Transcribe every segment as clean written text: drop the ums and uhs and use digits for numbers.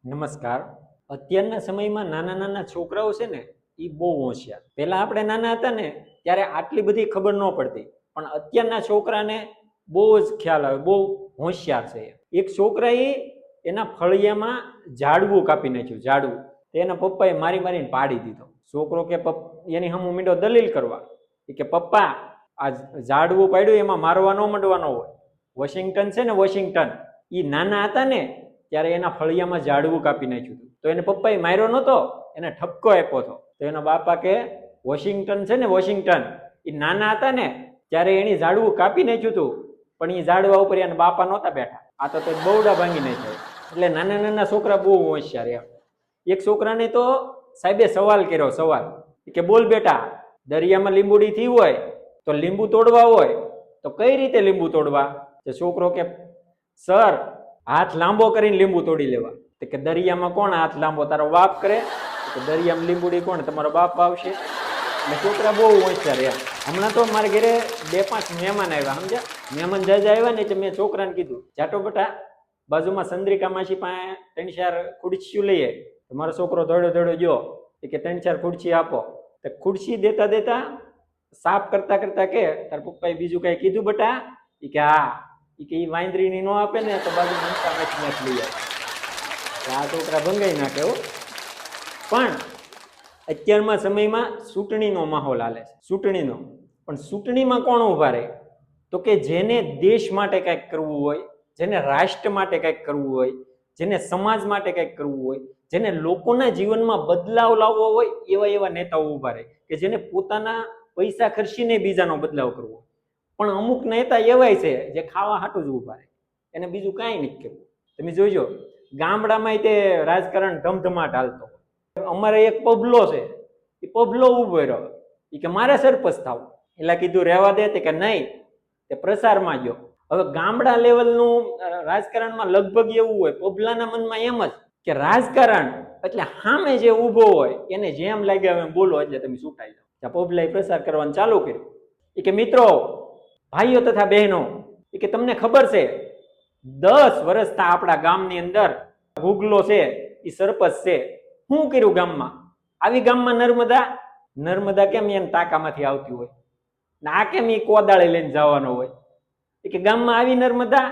નમસ્કાર. અત્યારના સમયમાં નાના નાના છોકરાઓ છે ને એ બહુ હોશિયાર. પહેલા આપણે નાના હતા ને ત્યારે આટલી બધી ખબર ન પડતી, પણ અત્યારના છોકરાને બહુ જ ખ્યાલ આવે, બહુ હોશિયાર છે. એક છોકરાએ એના ફળિયામાં ઝાડવું કાપી નાખ્યું, ઝાડવું. એના પપ્પાએ મારી મારીને પાડી દીધો. છોકરો કે એની હમું મીંડો દલીલ કરવા કે પપ્પા આ ઝાડવું પાડ્યું એમાં મારવા ન મંડવાનો હોય. વોશિંગ્ટન છે ને, વોશિંગ્ટન, એ નાના હતા ને ત્યારે એના ફળિયામાં ઝાડવું કાપી નાખ્યું હતું. તો એને પપ્પાએ માર્યો નહોતો, એને ઠપકો આપ્યો હતો. તો એના બાપા કે વોશિંગ્ટન છે ને, વોશિંગ્ટન, એ નાના હતા ને ત્યારે એની ઝાડવું કાપી નાખ્યું હતું, પણ એ ઝાડવા ઉપર એના બાપા નહોતા બેઠા. આ તો બહુડા ભાંગી નાખ્યા. એટલે નાના નાના છોકરા બહુ હોશિયાર એમ. એક છોકરાને તો સાહેબે સવાલ કર્યો, સવાલ કે બોલ બેટા, દરિયામાં લીંબુડી થઈ હોય તો લીંબુ તોડવા હોય તો કઈ રીતે લીંબુ તોડવા? તે છોકરો કે સર, હાથ લાંબો કરીને લીંબુ તોડી લેવા. કે દરિયામાં કોણ હાથ લાંબો? તારો બાપ કરે. કે દરિયામાં લીંબુડી કોણ? તમારો બાપ આવશે. એટલે છોકરા બહુ હોશિયાર એમ. હમણાં તો મારા ઘરે 2-5 મહેમાન આવ્યા, સમજ્યા? મહેમાન જાજા આવ્યા ને એટલે મેં છોકરાને કીધું, જાટો બેટા, બાજુમાં ચંદ્રિકા માસી પાસે 3-4 ખુરશીઓ લઈએ. મારો છોકરો દોડ્યો દોડ્યો ગયો કે 3-4 ખુરશી આપો. તો ખુરશી દેતા દેતા સાફ કરતા કરતા કે તાર પપ્પાએ બીજું કઈ કીધું બેટા? કે હા. કે એ વાંદરીની નો આપે ને તો બાજુ મમતા મેચ લઈ આવે. આ છોકરા ભંગાઈ નાખે હો. પણ અત્યારમાં સમયમાં ચૂંટણીનો માહોલ હાલે છે, ચૂંટણીનો. પણ ચૂંટણીમાં કોણ ઉભા રહે? તો કે જેને દેશ માટે કંઈક કરવું હોય, જેને રાષ્ટ્ર માટે કંઈક કરવું હોય, જેને સમાજ માટે કંઈક કરવું હોય, જેને લોકોના જીવનમાં બદલાવ લાવવો હોય, એવા એવા નેતાઓ ઉભા રહે કે જેને પોતાના પૈસા ખર્ચીને બીજાનો બદલાવ કરવો. પણ અમુક નેતા એવાય છે જે ખાવા હાટું જ ઉભા રહે, એને બીજું કાંઈ નથી કરવું. તમે જોઈજો, ગામડામાં તે રાજકારણ ધમધમાટ હાલતો. અમારે એક પબલો છે, એ પબલો ઉભો રહ્યો, એ કે મારે સરપંચ થવું. એટલે કીધું રહેવા દે, કે નહીં, તે પ્રસારમાં ગયો. હવે ગામડા લેવલનું રાજકારણમાં લગભગ એવું હોય, પબલાના મનમાં એમ જ કે રાજકારણ એટલે સામે જે ઊભો હોય એને જેમ લાગ્યા એમ બોલો એટલે તમે ચૂંટાઈ જાઓ. પબલાએ પ્રસાર કરવાનું ચાલુ કર્યું. એ કે મિત્રો, ભાઈઓ તથા બહેનો, એ કે તમને ખબર છે 10 વર્ષથી આપણા ગામની અંદર ગુગલો છે, એ સરપંચ છે. શું કર્યું ગામમાં? આવી ગામમાં નર્મદા કેમ એને ટાંકામાંથી આવતી હોય ને આ કેમ એ કોદાળે લઈને જવાનો હોય? કે ગામમાં આવી નર્મદા,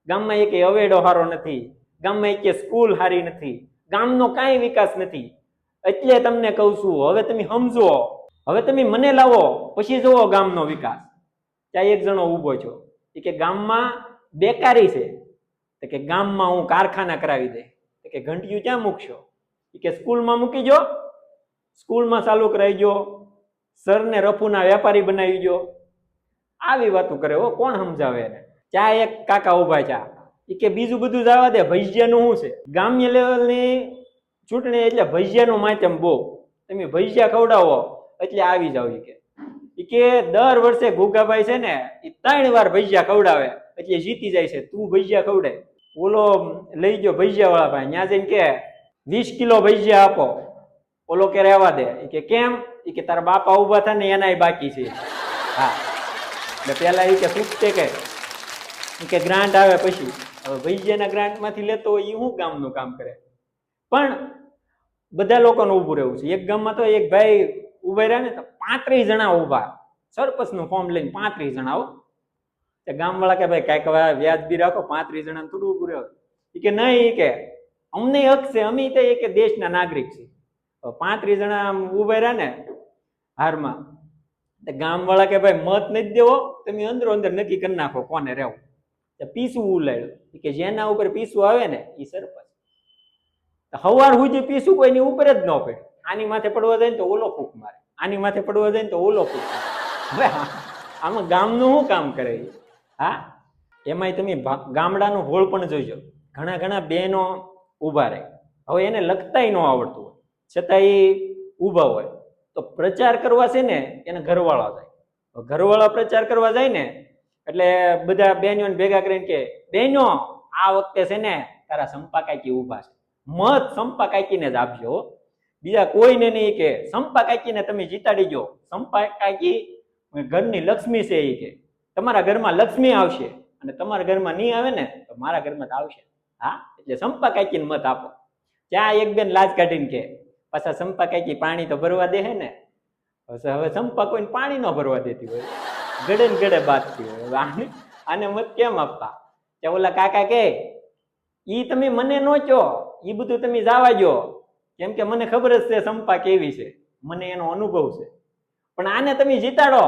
ગામમાં એક અવેડો હારો નથી, ગામમાં એક સ્કૂલ હારી નથી, ગામનો કાંઈ વિકાસ નથી. એટલે તમને કહું છું, હવે તમે સમજો, હવે તમે મને લાવો પછી જોવો ગામનો વિકાસ. ત્યાં એક જણો ઊભો છો, કે ગામમાં બેકારી છે, કે ગામમાં હું કારખાના કરાવી દે. કે ઘંટિયું ક્યાં મૂકશો? કે સ્કૂલમાં મૂકી જો, સ્કૂલમાં ચાલુ કરાવી જો, સરને રફુના વેપારી બનાવી જો. આવી વાતો કરે હો, કોણ સમજાવે એને? ત્યાં એક કાકા ઉભા છે, કે બીજું બધું જવા દે, ભજીયાનું શું છે? ગ્રામ્ય લેવલની ચૂંટણી એટલે ભજીયાનું માધ્યમ બહુ. તમે ભજીયા ખવડાવો એટલે આવી જાવ. કે દર વર્ષે ગુગાભાઈ છે ને, એ 3 વાર ભજીયા ખવડાવે એટલે જીતી જાય છે. તું ભજીયા ખવડાય. ઓલો લઈ ગયો ભજીયા વાળા ભાઈ, ત્યાં જઈને કે 20 કિલો ભજીયા આપો. ઓલો કે રહેવા દે. કે કેમ? કે તારા બાપા ઉભા થાય ને એનાય બાકી છે. હા, એટલે પેલા એ કે પૂછતે કે ગ્રાન્ટ આવે પછી. હવે ભજીયાના ગ્રાન્ટ માંથી લેતો હોય એ શું ગામનું કામ કરે? પણ બધા લોકોનું ઊભું રહેવું છે. એક ગામમાં તો એક ભાઈ ઉભા રહ્યા ને તો 35 જણા ઉભા, સરપંચનું ફોર્મ લઈને 35 જણા. ગામ વાળા કે ભાઈ કાંઈક વ્યાજબી રાખો, 35 જણા થોડું ઉભું રહ્યો. કે નહીં, કે અમને હક છે, અમે કે દેશના નાગરિક છીએ. 35 જણા ઉભા રહ્યા ને હારમાં, ગામ વાળા કે ભાઈ મત નથી દેવો, તમે અંદરો અંદર નક્કી કરી નાખો કોને રહેવું. પીસું ઉલાડ્યું, કે જેના ઉપર પીસું આવે ને એ સરપંચ. હવાર સુધી પીસું કોઈની ઉપર જ ન પડે. આની માથે પડવા જાય ને તો ઓલો ફૂંક મારે, આની માથે પડવા જાય ને તો ઓલો ફૂંક મારે. હવે આમાં ગામનું શું કામ કરે? હા, એમાંય તમે ગામડાનું ભોળ પણ જોઈજો. ઘણા બહેનો ઉભા રહે. હવે એને લખતાય ન આવડતું હોય છતાં એ ઉભા હોય. તો પ્રચાર કરવા છે ને એને ઘરવાળા જાય. ઘરવાળા પ્રચાર કરવા જાય ને એટલે બધા બહેનોને ભેગા કરીને કે બહેનો, આ વખતે છે ને તારા સંપા કાકી ઉભા છે, મત સંપા કાકીને જ આપજો, બીજા કોઈને નહીં. કે સંપા કાકીને તમે જીતાડી જો. સંપા કાકી ઘરની લક્ષ્મી છે. એ કે તમારા ઘરમાં લક્ષ્મી આવશે અને તમારા ઘરમાં નહીં આવે ને તો મારા ઘરમાં જ આવશે. હા, એટલે સંપા કાકીને મત આપો. ત્યાં એક બેન લાજ કાઢીને કે પાછા સંપા કઈ પાણી તો ભરવા દે હે ને. હવે સંપા કોઈને પાણી ન ભરવા દેતી હોય, ગળે ને ગળે બાંધતી હોય. આને મત કેમ આપવા? ત્યાં ઓલા કાકા કે ઈ તમે મને નો કહો, ઈ બધું તમે જાવા જો, કેમ કે મને ખબર જ છે સંપા કેવી છે, મને એનો અનુભવ છે. પણ આને તમે જીતાડો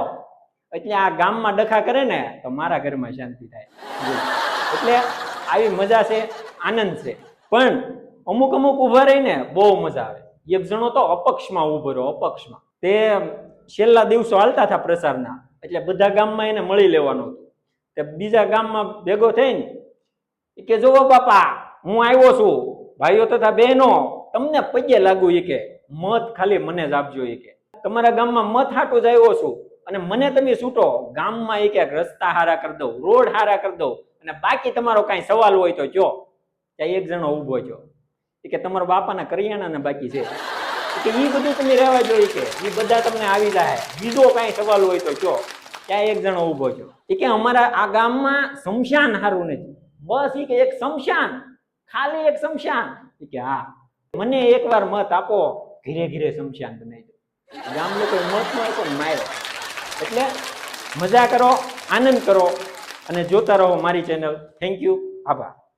એટલે આ ગામમાં ડખા કરે ને તો મારા ઘરમાં શાંતિ થાય. એટલે આવી મજા છે, આનંદ છે. પણ અમુક ઉભા રહીને બહુ મજા આવે. એક જણો તો અપક્ષમાં ઉભો રહ્યો, અપક્ષમાં. તે છેલ્લા દિવસો હાલતા હતા પ્રસારના, એટલે બધા ગામમાં એને મળી લેવાનું હતું. તે બીજા ગામમાં ભેગો થઈને કે જોવો બાપા, હું આવ્યો છું, ભાઈઓ તથા બહેનો, તમને પગે લાગુ એ કે મત ખાલી મને જ આપજો. એ કે તમારા ગામમાં મત હાટું જ આવ્યો છું અને મને તમે છૂટો, ગામમાં એક રસ્તા હારા કરી દઉં, રોડ હારા કરી દઉં, અને બાકી તમારો કાંઈ સવાલ હોય તો જો. ત્યાં એક જણો ઉભો છો કે તમારા બાપાના કરિયાણા બાકી છે કે ઈ બધું તમે રહેવા જોઈએ, કે ઈ બધા તમને આવી જાય, બીજો કાંઈ સવાલ હોય તો જો. ત્યાં એક જણો ઉભો છો કે અમારા આ ગામમાં શમશાન હારું નથી, બસ ઈ કે એક શમશાન, ખાલી એક શમશાન. કે હા, મને એકવાર મત આપો, ઘીરે ઘીરે શમશાન બનાવી દો. ગામ લોકો મત નો આપ્યો ને માર્યો. એટલે મજા કરો, આનંદ કરો અને જોતા રહો મારી ચેનલ. થેન્ક યુ, આભાર.